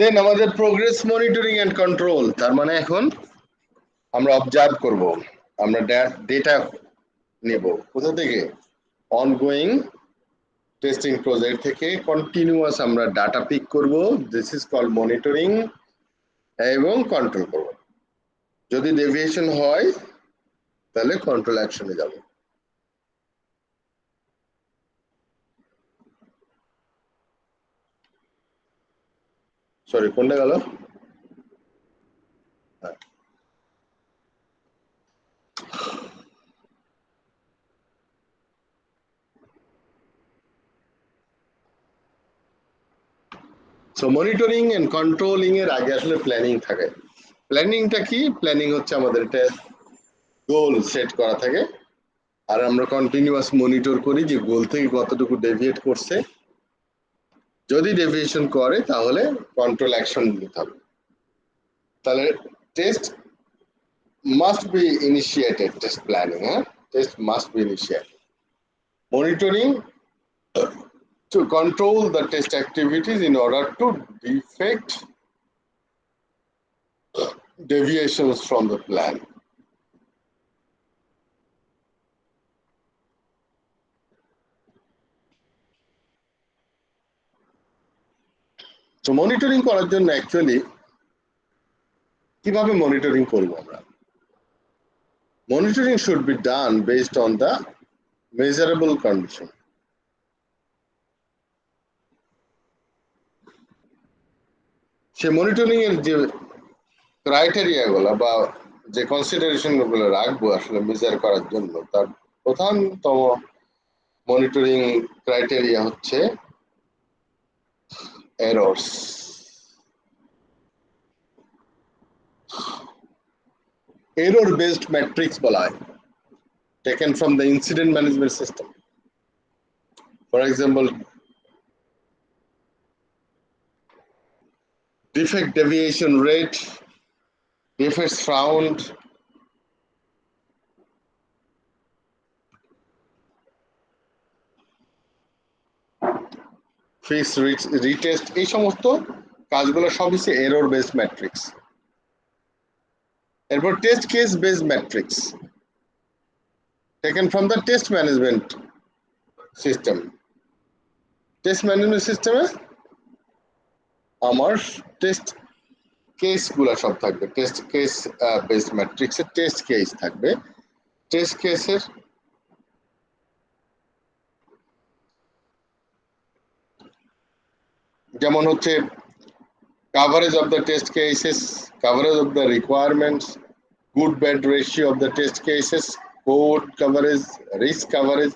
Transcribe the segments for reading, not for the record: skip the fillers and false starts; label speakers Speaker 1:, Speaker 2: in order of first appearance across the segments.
Speaker 1: দেন আমাদের progress monitoring and control, তার মানে এখন আমরা অবজার্ভ করব, আমরা ডেটা নেব কোথা থেকে, অনগোয়িং টেস্টিং প্রজেক্ট থেকে কন্টিনিউয়াস আমরা ডাটা পিক করব, দিস ইজ কল্ড মনিটরিং, এবং কন্ট্রোল করব। যদি ডেভিয়েশন হয় তাহলে কন্ট্রোল অ্যাকশনে যাব। সরি, কোনটা গেল? সো মনিটরিং এন্ড কন্ট্রোলিং এর আগে আসলে প্ল্যানিং থাকে। প্ল্যানিংটা কি? প্ল্যানিং হচ্ছে আমাদের একটা গোল সেট করা থাকে, আর আমরা কন্টিনিউয়াস মনিটর করি যে গোল থেকে কতটুকু ডেভিয়েট করছে। যদি ডেভিয়েশন করে তাহলে কন্ট্রোল অ্যাকশন নিতে হবে। তাহলে test must be initiated, test planning, test must be initiated. Monitoring to control the test activities in order to defect deviations from the plan. So monitoring করার জন্য অ্যাকচুয়ালি কিভাবে মনিটরিং করব আমরা? Monitoring should be done based on the measurable condition. Say monitoring এর যে criteria গুলো বা যে কনসিডারেশন গুলো রাখবো আসলে মেজার করার জন্য, তার প্রধানতম মনিটরিং ক্রাইটেরিয়া হচ্ছে এরর্স। এরর বেসড ম্যাট্রিক্স বলা হয়, taken from the incident management system. For example, defect deviation rate, defects found, fix retest, এই সমস্ত কাজগুলো সব হচ্ছে এরর বেসড ম্যাট্রিক্স। এরপর test case based matrix, taken from the test management system. Test management সিস্টেমে আমার টেস্ট কেস গুলা সব থাকবে, টেস্ট কেস বেসড ম্যাট্রিক্সে টেস্ট কেস থাকবে। টেস্ট কেসের যেমন হচ্ছে coverage of the test cases, coverage of the requirements, good bad ratio of the test cases, code coverage, risk coverage,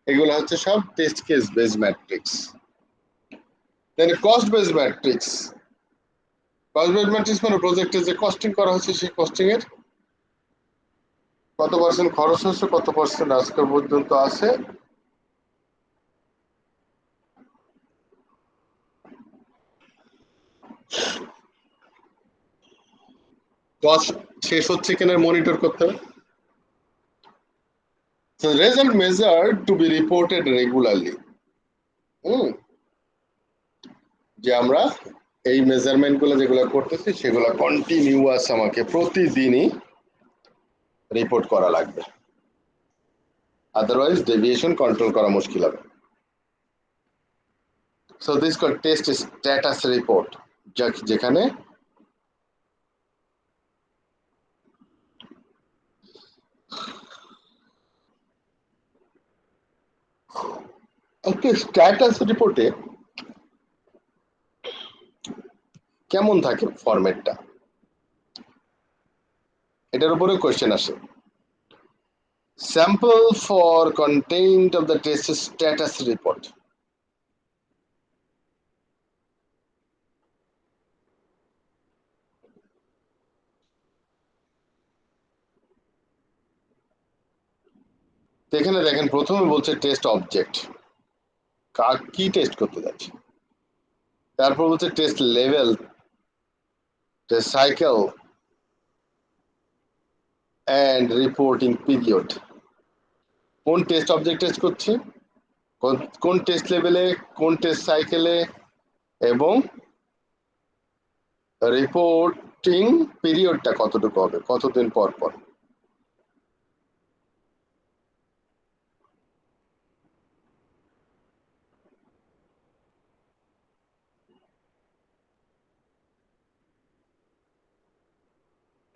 Speaker 1: এগুলো হচ্ছে সব test case based matrix. Then cost based matrix, cost based matrix মানে প্রজেক্টে যে costing করা হচ্ছে সেই costing এর কত পার্সেন্ট খরচ হচ্ছে, কত পার্সেন্ট আজকে পর্যন্ত আছে, কস্ট শেষ হচ্ছে কিনা মনিটর করতে হবে। So result measured to be reported regularly. যে আমরা এই মেজারমেন্ট গুলো যেগুলো করতেছি সেগুলো কন্টিনিউয়াস আমাকে প্রতিদিনই রিপোর্ট করা লাগবে, আদারওয়াইজ ডেভিয়েশন কন্ট্রোল করা মুশকিল হবে। So this call test status report, যেখানে একটা স্ট্যাটাস রিপোর্টে কেমন থাকে ফরম্যাটটা, এটার উপরে কোশ্চেন আসে। Sample for content of the test status report. এখানে দেখেন প্রথমে বলছে টেস্ট অবজেক্ট, কি টেস্ট করতে যাচ্ছে, তারপর বলছে test level, test cycle and reporting period. কোন টেস্ট অবজেক্ট টেস্ট করছি, কোন টেস্ট লেভেলে, কোন টেস্ট সাইকেলে, এবং রিপোর্টিং পিরিয়ডটা কতটুকু হবে, কতদিন পর পর?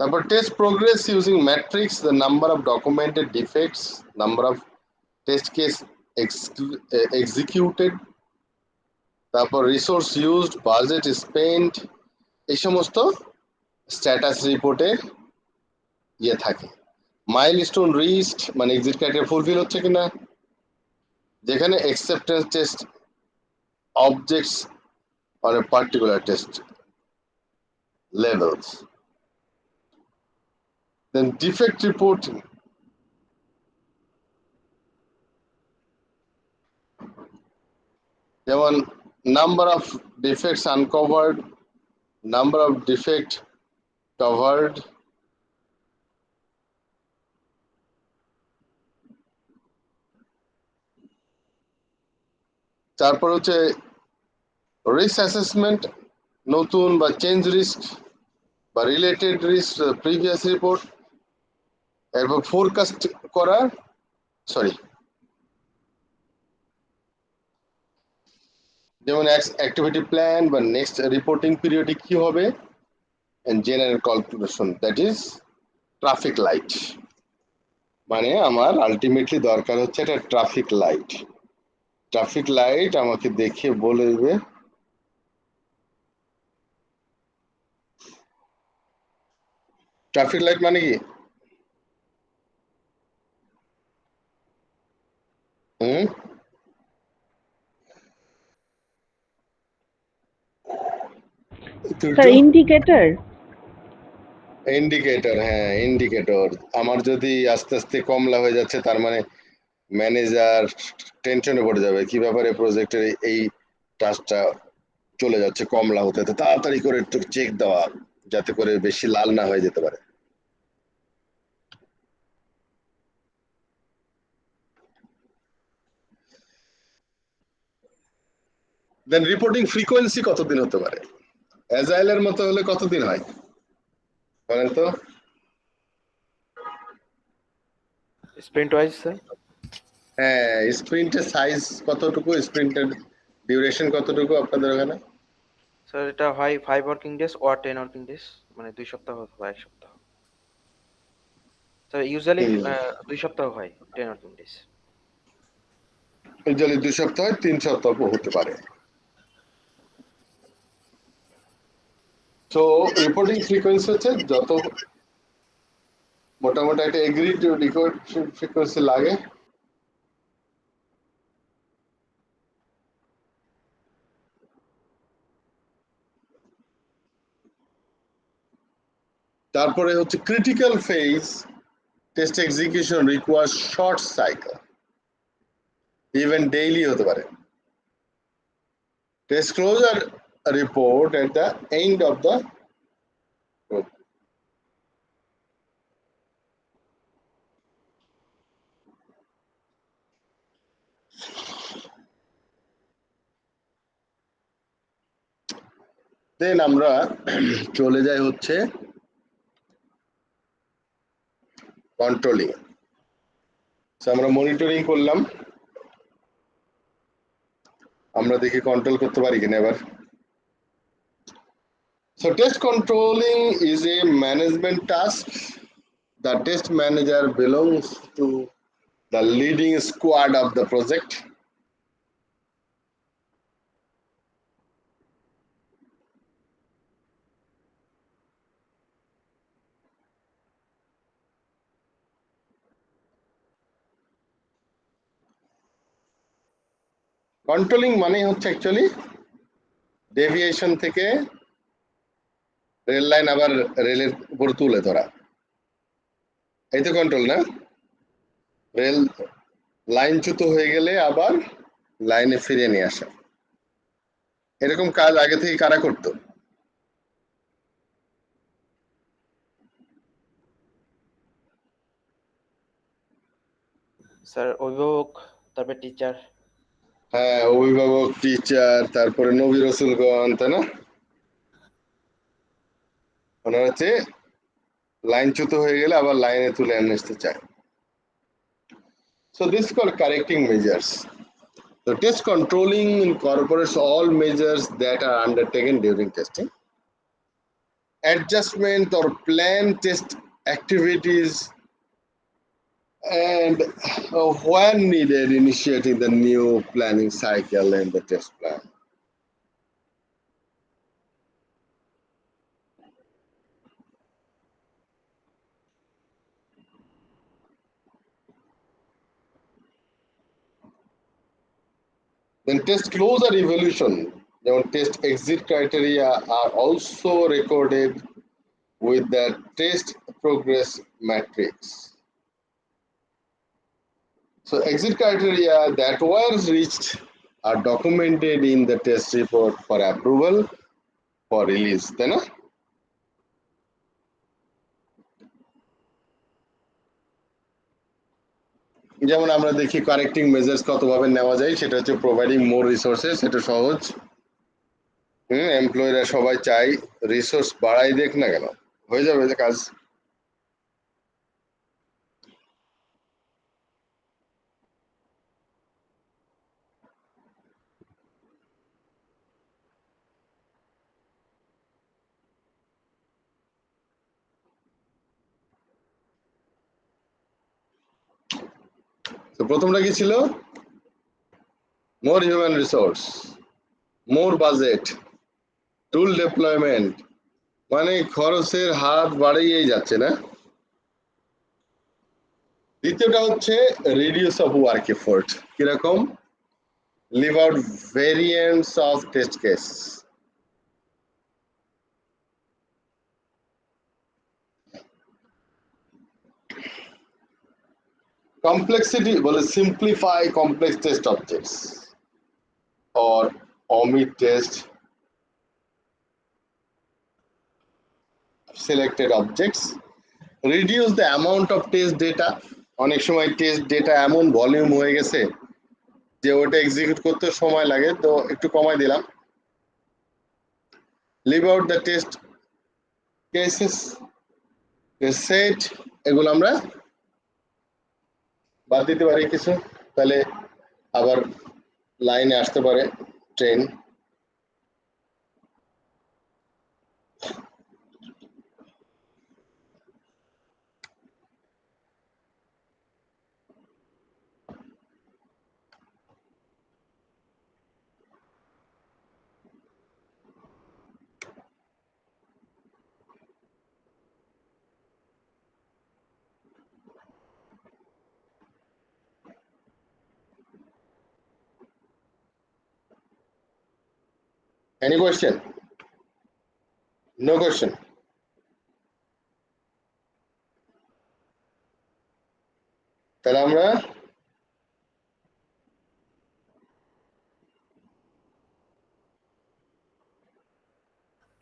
Speaker 1: তারপর test progress using matrix, the number of documented defects, number of test case executed, তারপর রিসোর্স ইউজড, বাজেট স্পেন্ট, এই সমস্ত স্ট্যাটাস রিপোর্টে ইয়ে থাকে। মাইলস্টোন রিচড মানে এক্সিট ক্রাইটেরিয়া ফুলফিল হচ্ছে কিনা, যেখানে acceptance test objects on a particular test levels. Then defect reporting, যেমন number of defects uncovered, number of defect covered, তারপর হচ্ছে রিস্ক অ্যাসেসমেন্ট, নতুন বা চেঞ্জ রিস্ক বা রিলেটেড রিস্ক প্রিভিয়াস রিপোর্ট, এরপর ফোরকাস্ট করা, সরি যেমন অ্যাক্টিভিটি প্ল্যান বা নেক্সট রিপোর্টিং পিরিয়ডে কি হবে, and general calculation, that is traffic light. মানে আমার আলটিমেটলি দরকার হচ্ছে একটা ট্রাফিক লাইট। ট্রাফিক লাইট আমাকে দেখে বলে দেবে ট্রাফিক লাইট মানে কি। হুম,
Speaker 2: স্যার ইন্ডিকেটর।
Speaker 1: ইন্ডিকেটর, হ্যাঁ ইন্ডিকেটর। আমার যদি আস্তে আস্তে কমলা হয়ে যাচ্ছে, তার মানে ম্যানেজার টেনশনে পড়ে যাবে, কি ব্যাপারে প্রজেক্টের এই টাস্কটা চলে যাচ্ছে কমলা হতে, তো তাড়াতাড়ি করে একটু চেক দেওয়া, যাতে করে বেশি লাল না হয়ে যেতে পারে। দেন রিপোর্টিং ফ্রিকোয়েন্সি কতদিন হতে পারে? অ্যাজাইলের মতো হলে কতদিন হয় বলেন তো?
Speaker 3: Sprint wise sir.
Speaker 1: হ্যাঁ, স্প্রিন্টের সাইজ কতটুকু, স্প্রিন্টের ডিউরেশন কতটুকু আপনাদের ওখানে?
Speaker 3: স্যার এটা হয় 5 working days or 10 working days, মানে 2 সপ্তাহ বা 1 সপ্তাহ। স্যার ইউজুয়ালি 2 সপ্তাহ হয়, 10 ওয়ার্কিং ডেজ।
Speaker 1: ইউজুয়ালি 2 সপ্তাহ, 3 সপ্তাহ হতে পারে। তো রিপোর্টিং ফ্রিকোয়েন্সি হচ্ছে যত মোটামুটি একটা এগ্রিড রিপোর্ট ফ্রিকোয়েন্সি লাগে, তারপরে হচ্ছে critical phase test execution require short cycle, even daily হতে পারে। Test closure report at the end of the then আমরা চলে যাই হচ্ছে কন্ট্রোলিং। আমরা মনিটরিং করলাম, আমরা দেখি কন্ট্রোল করতে পারি কিনা এবার। So test controlling is a management task. The test manager belongs to the leading squad of the project. Controlling মানে হচ্ছে অ্যাকচুয়ালি ডেভিয়েশন থেকে রেল লাইন আবার রেলের উপর তুলে ধরা, এই তো কন্ট্রোল না? রেল লাইনচ্যুত হয়ে গেলে আবার লাইনে ফিরিয়ে নিয়ে আসা, এরকম কাজ আগে থেকে কারা করতো?
Speaker 3: স্যার অভিভাবক, তারপর টিচার।
Speaker 1: হ্যাঁ, অভিভাবক, টিচার, তারপরে নবী রসুলগণ, তাই না? ওনারা হচ্ছে লাইনচ্যুত হয়ে গেলে আবার লাইনে তুলে আসতে চায়। So this is called correcting measures. So test controlling incorporates all measures that are undertaken during testing. Adjustment or plan test activities and when needed initiating the new planning cycle and the test plan. Then test closure evaluation. Then test exit criteria are also recorded with the test progress matrix. So exit criteria that were reached are documented in the test report for approval for release. তাই না? যেমন আমরা দেখি correcting measures কতভাবে নেওয়া যায়, সেটা হচ্ছে প্রোভাইডিং মোর রিসোর্সেস, সেটা সহজ। এমপ্লয়িরা সবাই চাই রিসোর্স বাড়াই দেখ না কেন, হয়ে যাবে যে কাজ। তো প্রথমটা কি ছিল? More human resource, more budget, tool deployment, মানে খরচের হাত বাড়িয়েই যাচ্ছে না। দ্বিতীয়টা হচ্ছে রিডিউস অফ ওয়ার্ক এফোর্ট, কিরকম? Leave out variants of test case. Complexity বলে simplify complex test objects or omit test selected objects, reduce the amount of test data. অনেক সময় টেস্ট ডেটা এমন ভলিউম হয়ে গেছে যে ওটা এক্সিকিউট করতে সময় লাগে, তো একটু কমাই দিলাম। Leave out the test cases set, এগুলো আমরা বাদ দিতে পারি কিছু, তাহলে আবার লাইনে আসতে পারে train. Any question? No question. তাহলে আমরা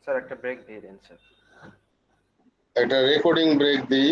Speaker 3: স্যার একটা ব্রেক দিয়ে দেন স্যার।
Speaker 1: একটা রেকর্ডিং ব্রেক দিই।